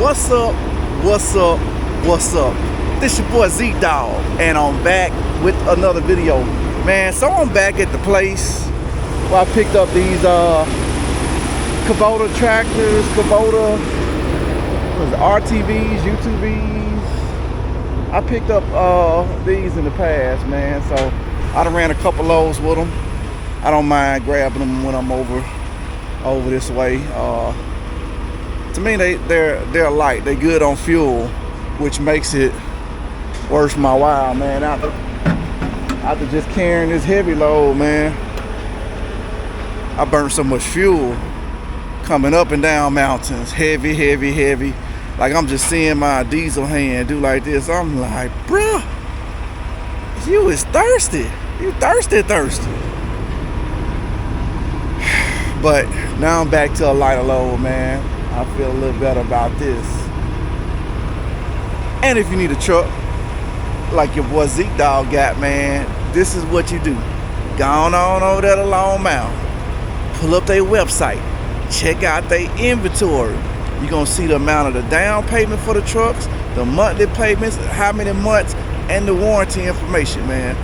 What's up? What's up? What's up? This your boy Zeke Dawg, and I'm back with another video. Man, so I'm back at the place where I picked up these Kubota tractors, Kubota RTVs, UTVs. I picked up these in the past, man. So I done ran a couple loads with them. I don't mind grabbing them when I'm over this way. To me, they're light. They're good on fuel, which makes it worth my while, man. After just carrying this heavy load, man, I burned so much fuel coming up and down mountains, heavy. Like I'm just seeing my diesel hand do like this. I'm like, bruh, you is thirsty. You thirsty. But now I'm back to a lighter load, man. I feel a little better about this. And if you need a truck like your boy Zeke Dawg got, man, this is what you do. Go on over there to Lone Mountain, pull up their website, check out their inventory. You're gonna see the amount of the down payment for the trucks, the monthly payments, how many months, and the warranty information, man.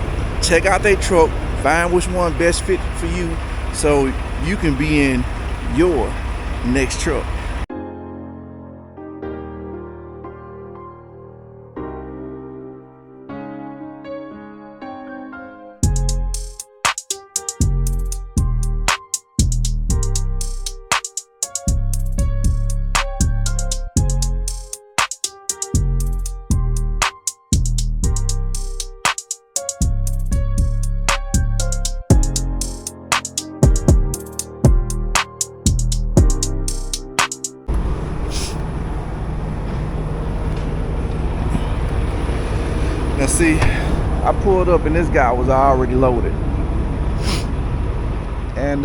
Check out their truck, find which one best fit for you so you can be in your next truck. Now see, I pulled up and this guy was already loaded. And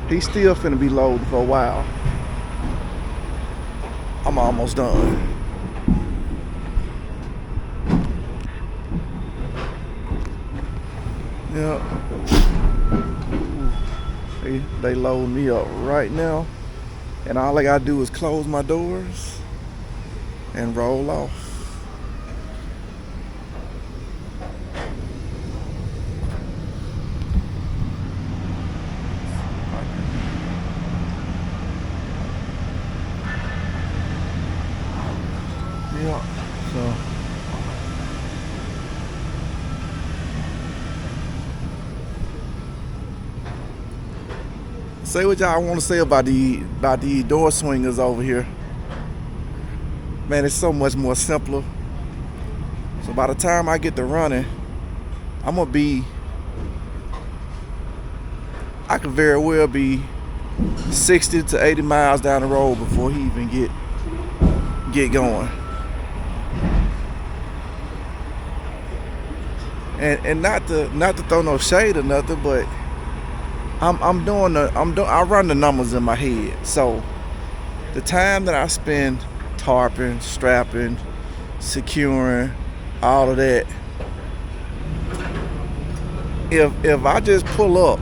he's still finna be loading for a while. I'm almost done. Yeah. They load me up right now. And all I gotta do is close my doors and roll off. Yeah, so say what y'all want to say about the door swingers over here. Man, it's so much more simpler. So by the time I get to running, I could very well be 60 to 80 miles down the road before he even get going. And not to throw no shade or nothing, but I run the numbers in my head. So the time that I spend tarping, strapping, securing, all of that, if I just pull up,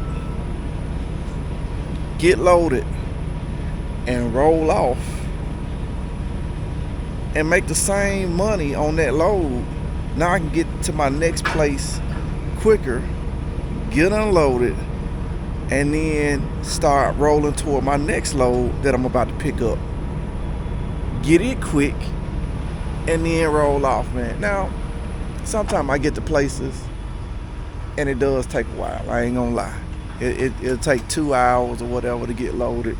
get loaded, and roll off, and make the same money on that load, now I can get to my next place quicker, get unloaded, and then start rolling toward my next load that I'm about to pick up. Get it quick, and then roll off, man. Now, sometimes I get to places, and it does take a while. I ain't gonna lie. It'll take 2 hours or whatever to get loaded.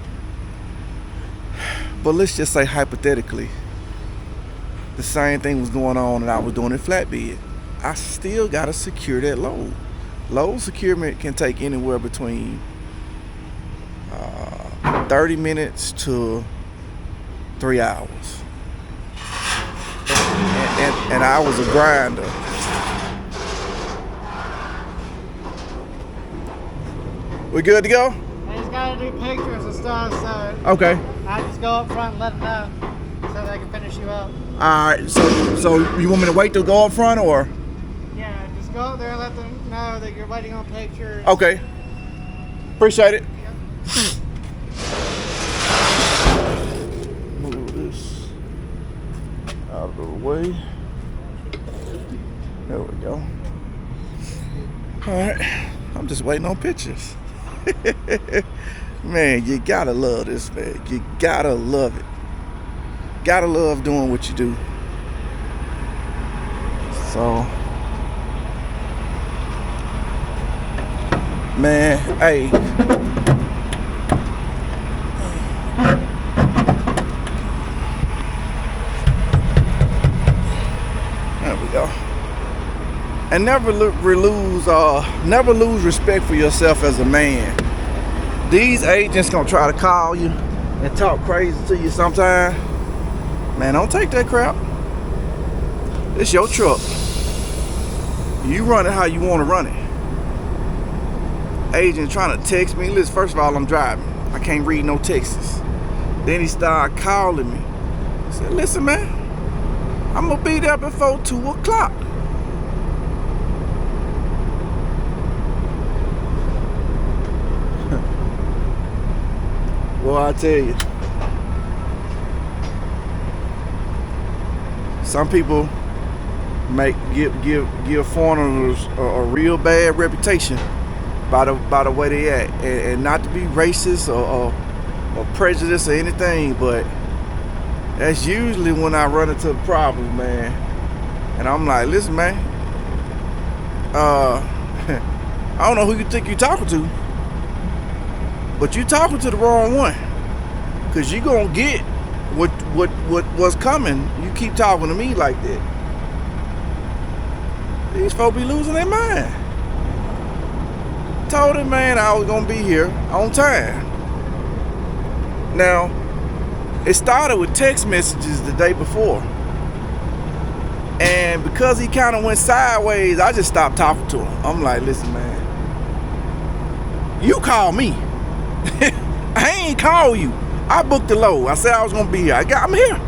But let's just say hypothetically, the same thing was going on and I was doing it flatbed. I still gotta secure that load. Load securement can take anywhere between 30 minutes to 3 hours. And I was a grinder. We good to go? I just gotta do pictures and stuff, so okay. I just go up front and let them know so they can finish you up. Alright, so you want me to wait to go up front or? Yeah, just go up there and let them know that you're waiting on pictures. Okay. Appreciate it. waiting on pictures. Man, you gotta love this, man. You gotta love it. Gotta love doing what you do. So, man, hey. There we go. And never lose respect for yourself as a man. These agents gonna try to call you and talk crazy to you sometime. Man, don't take that crap. It's your truck. You run it how you want to run it. Agent trying to text me. Listen, first of all, I'm driving. I can't read no texts. Then he started calling me. I said, listen, man, I'm gonna be there before 2 o'clock. Well, I tell you, some people give foreigners a real bad reputation by the way they act, and not to be racist or prejudiced or anything, but that's usually when I run into the problem, man. And I'm like, listen, man, I don't know who you think you're talking to, but you talking to the wrong one, cause you gonna get what's coming. You keep talking to me like that. These folks be losing their mind. Told him, man, I was gonna be here on time. Now, it started with text messages the day before, and because he kind of went sideways, I just stopped talking to him. I'm like, listen, man, you call me. I ain't call you. I booked the load. I said I was gonna be here. I'm here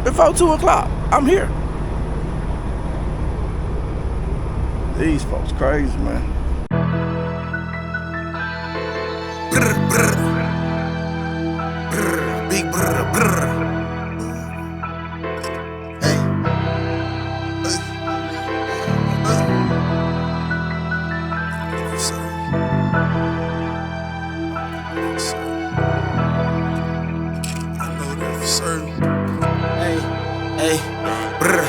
before 2 o'clock. I'm here. These folks crazy, man. Brr, brr. Brr, big brr, brr. Hey. Hey, brr.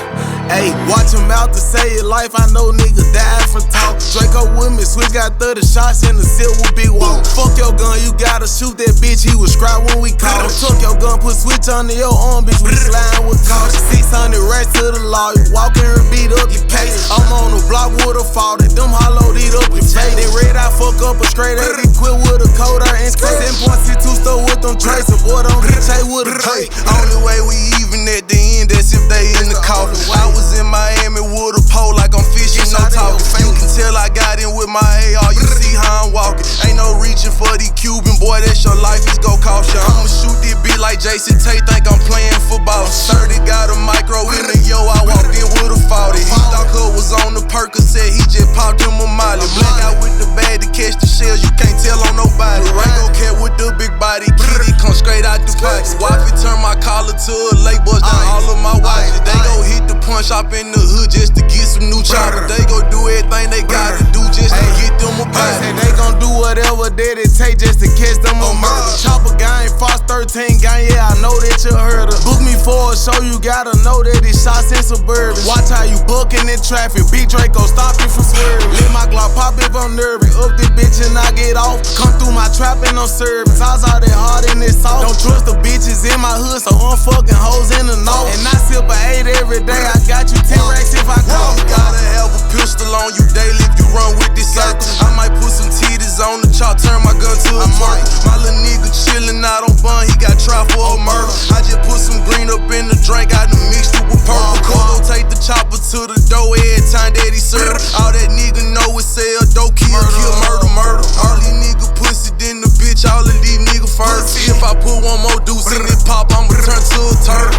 Hey, watch him out to save life. I know nigga died from talk. Draco with me, switch got 30 shots in the silver big walk. Fuck your gun, you gotta shoot that bitch. He was scrap when we caught him. Took your gun, put switch under your arm, bitch. We sliding with caution. 600 racks to the law. You walk in her, beat up your case. I'm on the block with a fault. Them hollow eat up your face. They red, I fuck up a straight A. Quit with a cold, I ain't straight. 7.62 store with them trace. A boy don't get chase with a K. Only way we even at the end, that's if they in the coffin. I was in Miami with a pole like I'm fishing, no talking. You can tell I got in with my AR, you see how I'm walking. Ain't no reaching for these Cuban, boy, that's your life, it's gon' cost you. I'ma shoot this bitch like Jason Tate, think I'm playing football. 30 got a micro in the yo, I walked in with a 40. He thought Hood was on the Percocet, he just popped him a molly. Black out with the bag to catch the shells, you can't tell on nobody. Rango cat with the big body, kitty come straight out the pocket. Wifey turn my collar to a lake, bust down all of my watches. They go hit the punch shop in the hood just to get some new choppers. They go do everything they gotta do just to get them a body. They gon' do whatever that it take just to catch them a murder. Chopper gang, Fox 13 gang, yeah, I know that you heard her. Book me for a show, you gotta know that it's shots in suburban. Watch how you booking in traffic, big Draco stop you from swerving. Let my Glock pop if I'm nervous. Up this bitch and I get off. Come through my trap and I'm serving. Sauce all that hard in this sauce. Don't trust the bitches in my hood, so I'm fucking hoes in the north. And I sip a 8 every day, I got you 10 racks if I call. Gotta have a pistol on you daily if you run with this circle. I might put some titties on the chalk, turn my gun to a mark. My little nigga chillin' out on bun, he got tried for a murder. I just put some green up in the drink, I done mixed it with purple. Coco take the chopper to the door every time that he serve. All that nigga know is sell dope, kill, murder, murder. All these niggas pussy, then the bitch, all of these niggas first. If I put one more deuce in it pop, I'ma turn to a turd.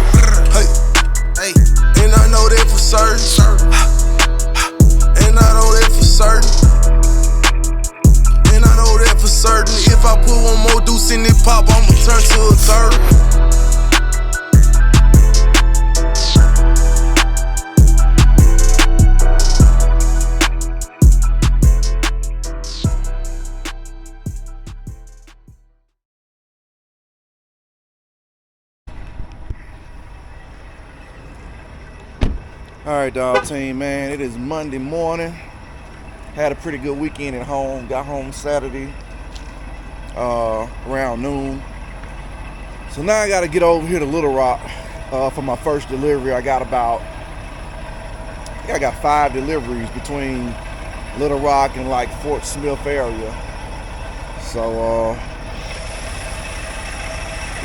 Hey, hey, and I know that for certain. And I know that for certain. And I know that for certain. If I put one more deuce in it pop, I'ma turn to a third. All right, dog team, man. It is Monday morning. Had a pretty good weekend at home. Got home Saturday around noon. So now I got to get over here to Little Rock for my first delivery. I got 5 deliveries between Little Rock and like Fort Smith area. So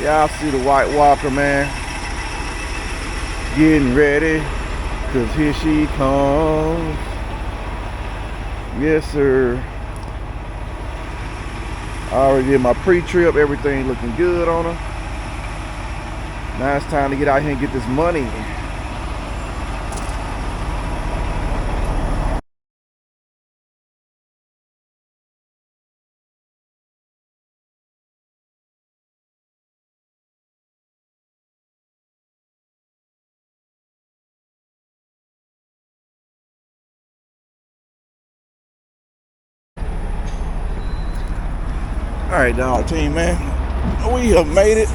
yeah, I see the White Walker, man, getting ready, cause here she comes. Yes, sir. I already did my pre-trip. Everything looking good on her. Now it's time to get out here and get this money. All right, dog team, man. We have made it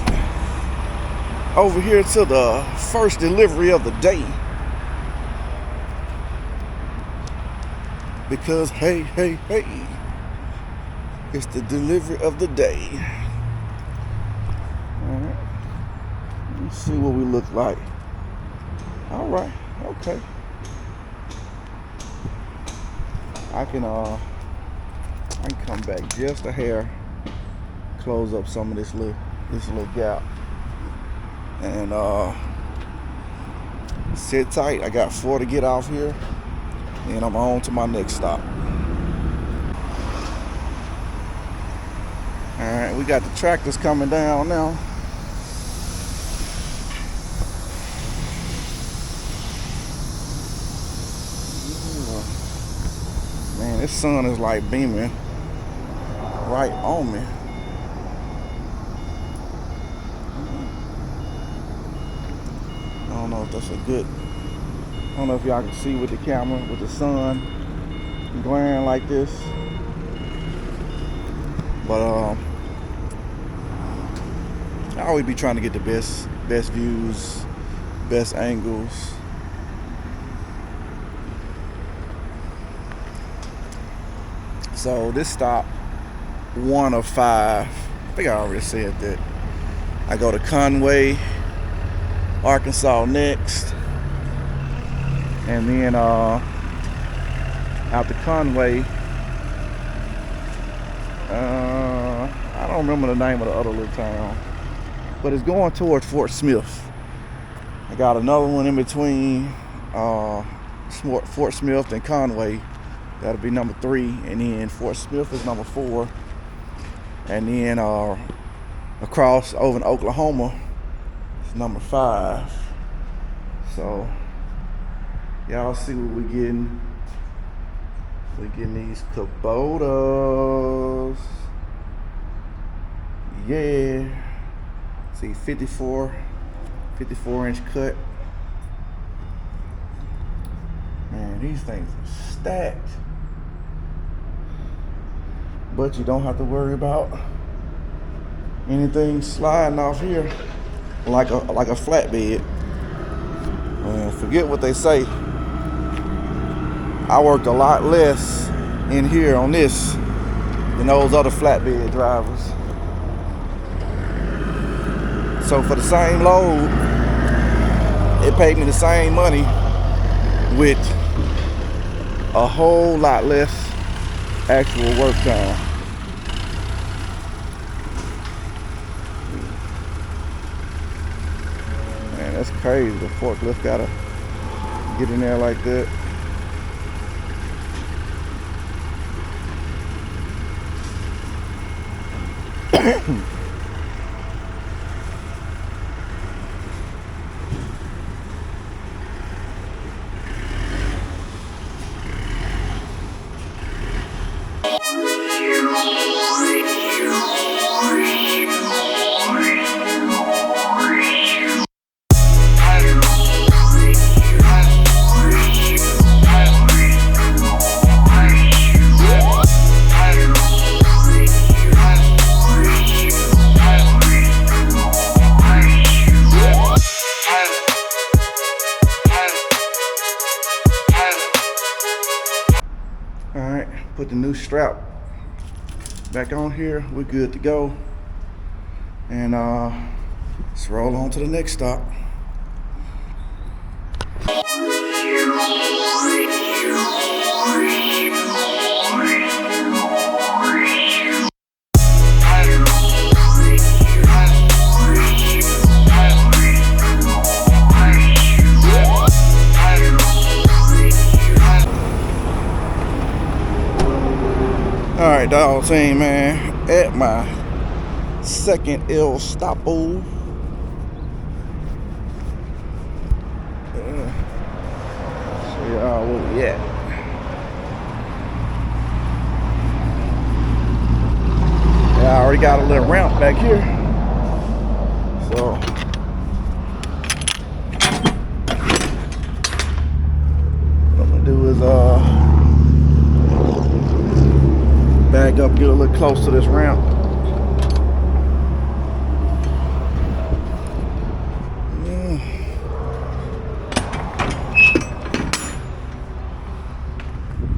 over here to the first delivery of the day. Because hey, it's the delivery of the day. All right. Let's see what we look like. All right, okay. I can come back just a hair, close up some of this little gap, and sit tight. I got 4 to get off here, and I'm on to my next stop. All right, we got the tractors coming down now. Man, this sun is like beaming right on me. I don't know if that's a good, I don't know if y'all can see with the camera, with the sun glaring like this. But I always be trying to get the best views, best angles. So this stop, 1 of 5. I think I already said that. I go to Conway, Arkansas next, and then out to Conway, I don't remember the name of the other little town, but it's going towards Fort Smith. I got another one in between Fort Smith and Conway. That'll be number 3, and then Fort Smith is number 4, and then across over in Oklahoma is number 5. So y'all see what we're getting. We're getting these Kubotas. Yeah. See, 54-inch cut. Man, these things are stacked. But you don't have to worry about anything sliding off here like a flatbed. Forget what they say. I worked a lot less in here on this than those other flatbed drivers. So for the same load, it paid me the same money with a whole lot less actual work time. Man, that's crazy. The forklift gotta get in there like that. put the new strap back on here. We're good to go. And let's roll on to the next stop. All right, dog team, man, at my second El Stopo. Show y'all where we at. Yeah, I already got a little ramp back here. So what I'm gonna do is back up, get a little close to this ramp.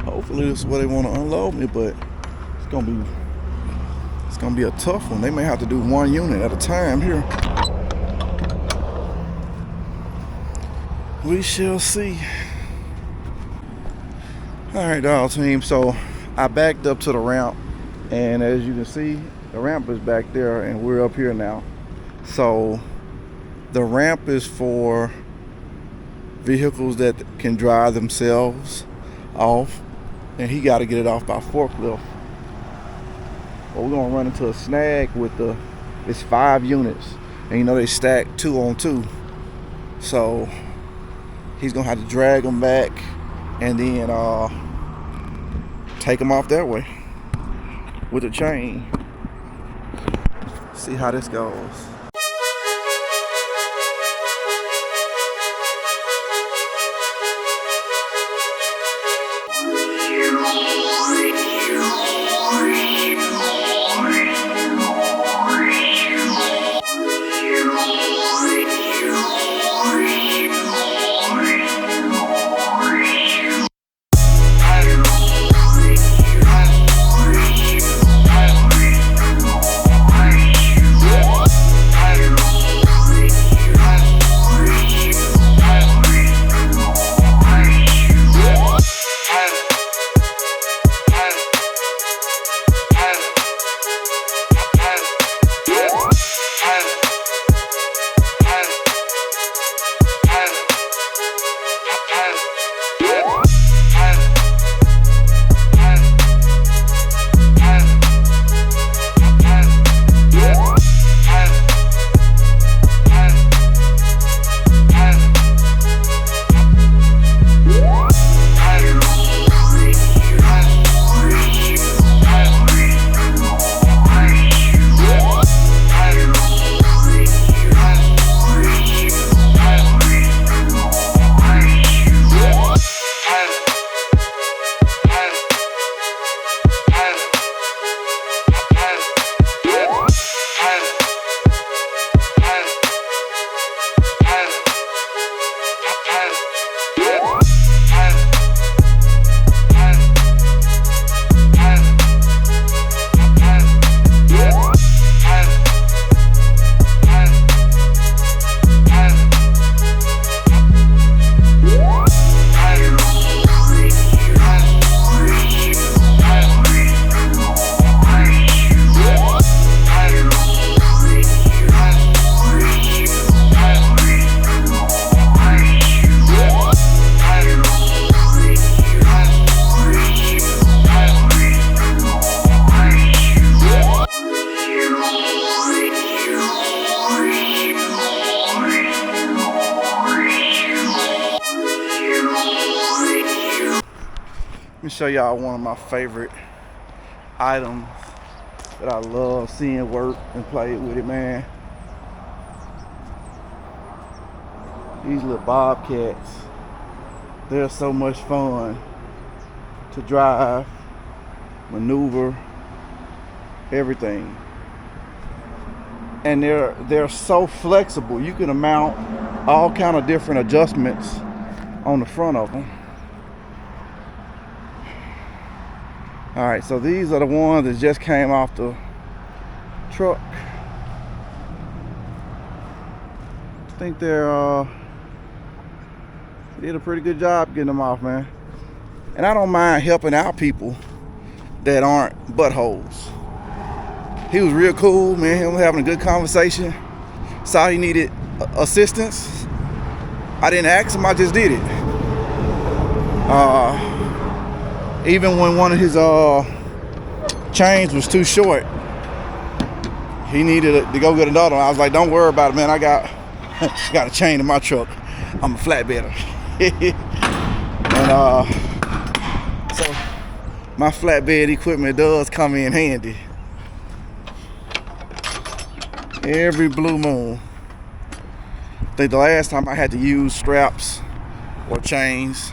Hopefully this is where they want to unload me, but it's gonna be a tough one. They may have to do one unit at a time here. We shall see. All right, dog team. So I backed up to the ramp, and as you can see, the ramp is back there, and we're up here now. So the ramp is for vehicles that can drive themselves off, and he got to get it off by forklift. But we're gonna run into a snag with it's 5 units, and you know they stack 2 on 2. So he's gonna have to drag them back and then take them off that way with a chain. See how this goes. Let me show y'all one of my favorite items that I love seeing work and play with it, man. These little bobcats, they're so much fun to drive, maneuver, everything. And they're so flexible. You can mount all kind of different adjustments on the front of them. All right, so these are the ones that just came off the truck. I think they're did a pretty good job getting them off, man. And I don't mind helping out people that aren't buttholes. He was real cool, man. He was having a good conversation. Saw he needed assistance. I didn't ask him, I just did it. Even when one of his chains was too short, he needed to go get another one. I was like, don't worry about it, man. I got a chain in my truck. I'm a flatbedder. And so my flatbed equipment does come in handy every blue moon. I think the last time I had to use straps or chains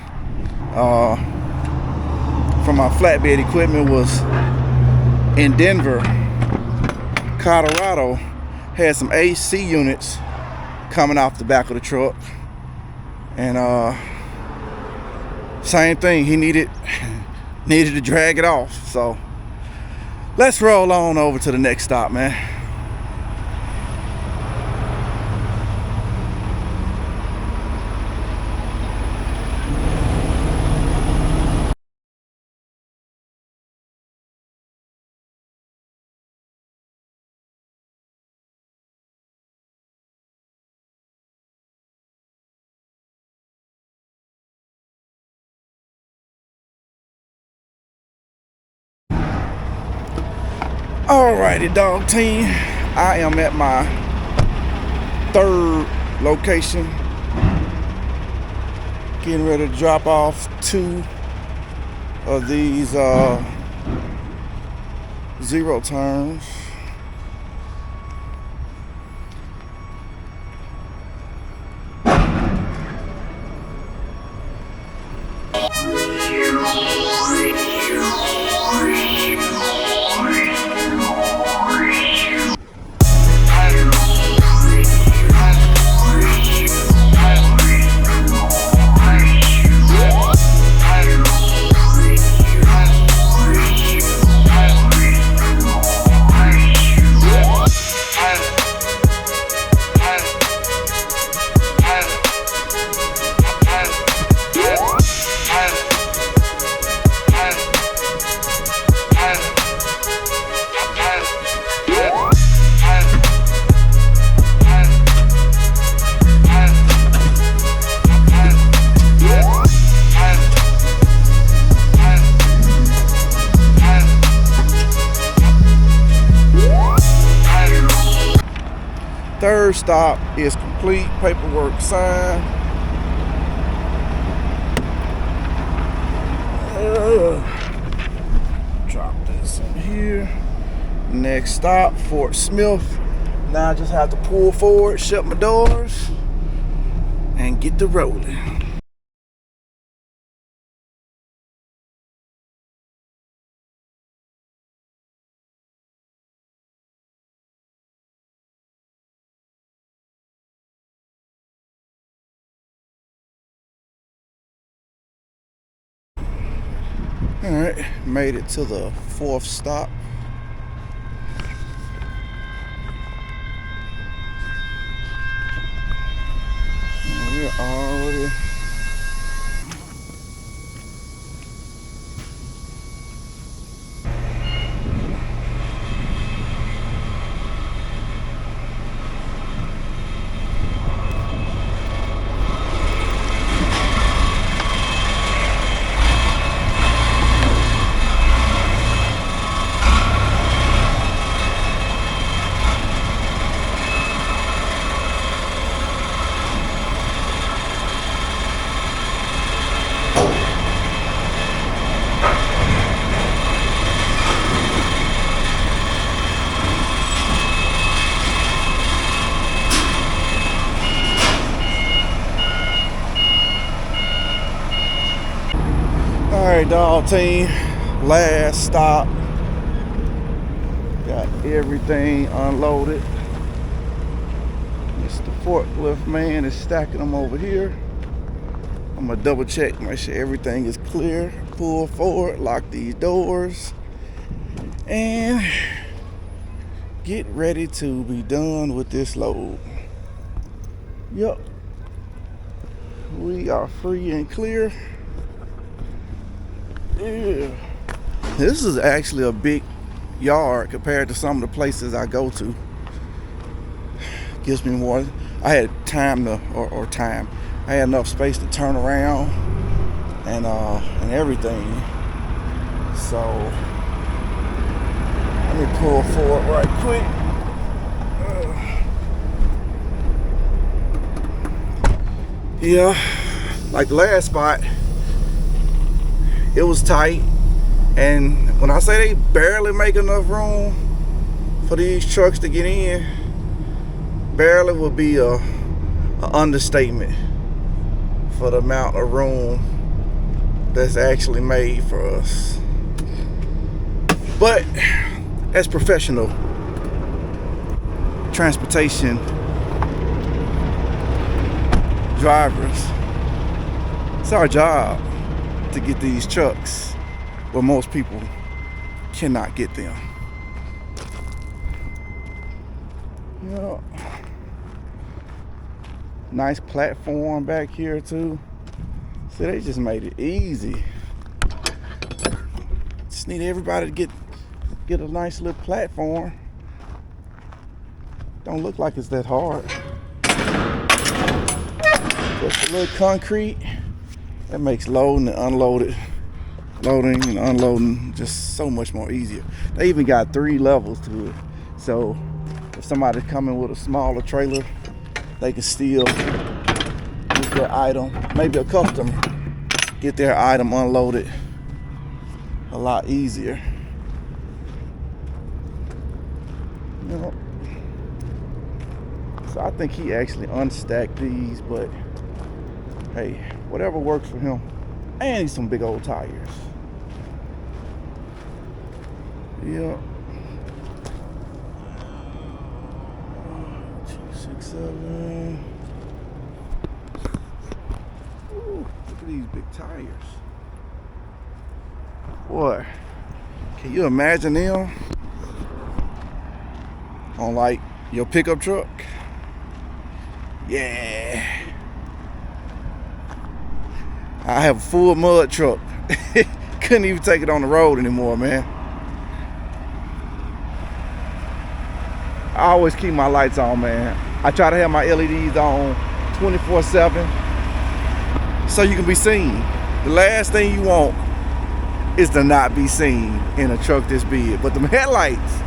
for my flatbed equipment was in Denver, Colorado. Had some AC units coming off the back of the truck, and same thing, he needed to drag it off. So let's roll on over to the next stop, man. Alrighty, dog team. I am at my third location. Getting ready to drop off 2 of these zero turns. Third stop is complete, paperwork signed. Drop this in here. Next stop, Fort Smith. Now I just have to pull forward, shut my doors, and get to rolling. All right, made it to the 4th stop. We're already Alright, dog team, last stop. Got everything unloaded. It's the forklift man is stacking them over here. I'm gonna double check, make sure everything is clear. pull forward, lock these doors, and get ready to be done with this load. Yup. We are free and clear. Yeah. This is actually a big yard compared to some of the places I go to. Gives me more. I had time to, or time. I had enough space to turn around and everything. So let me pull forward right quick. Yeah, like the last spot, it was tight, and when I say they barely make enough room for these trucks to get in, barely would be a understatement for the amount of room that's actually made for us. But as professional transportation drivers, it's our job to get these trucks where most people cannot get them. Yeah. Nice platform back here too. See, they just made it easy. Just need everybody to get a nice little platform. Don't look like it's that hard. Just a little concrete. That makes loading and loading and unloading just so much more easier. They even got 3 levels to it. So if somebody's coming with a smaller trailer, they can still get their item, maybe a customer, get their item unloaded a lot easier. You know? So I think he actually unstacked these, but hey, whatever works for him. And he's some big old tires. Yeah. 2, 6, 7. Ooh, look at these big tires. Boy, can you imagine them on like your pickup truck? Yeah. I have a full mud truck. Couldn't even take it on the road anymore, man. I always keep my lights on, man. I try to have my LEDs on 24/7 so you can be seen. The last thing you want is to not be seen in a truck this big. But them headlights,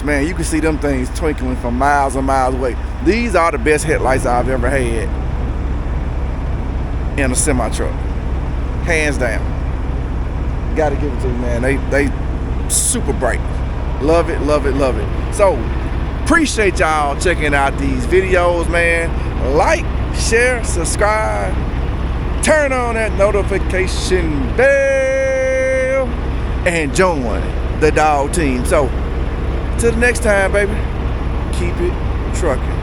man, you can see them things twinkling from miles and miles away. These are the best headlights I've ever had in a semi truck, hands down. Gotta give it to you, man. They super bright. Love it, love it, love it. So appreciate y'all checking out these videos, man. Like, share, subscribe, turn on that notification bell, and join the dog team. So till the next time, baby, keep it trucking.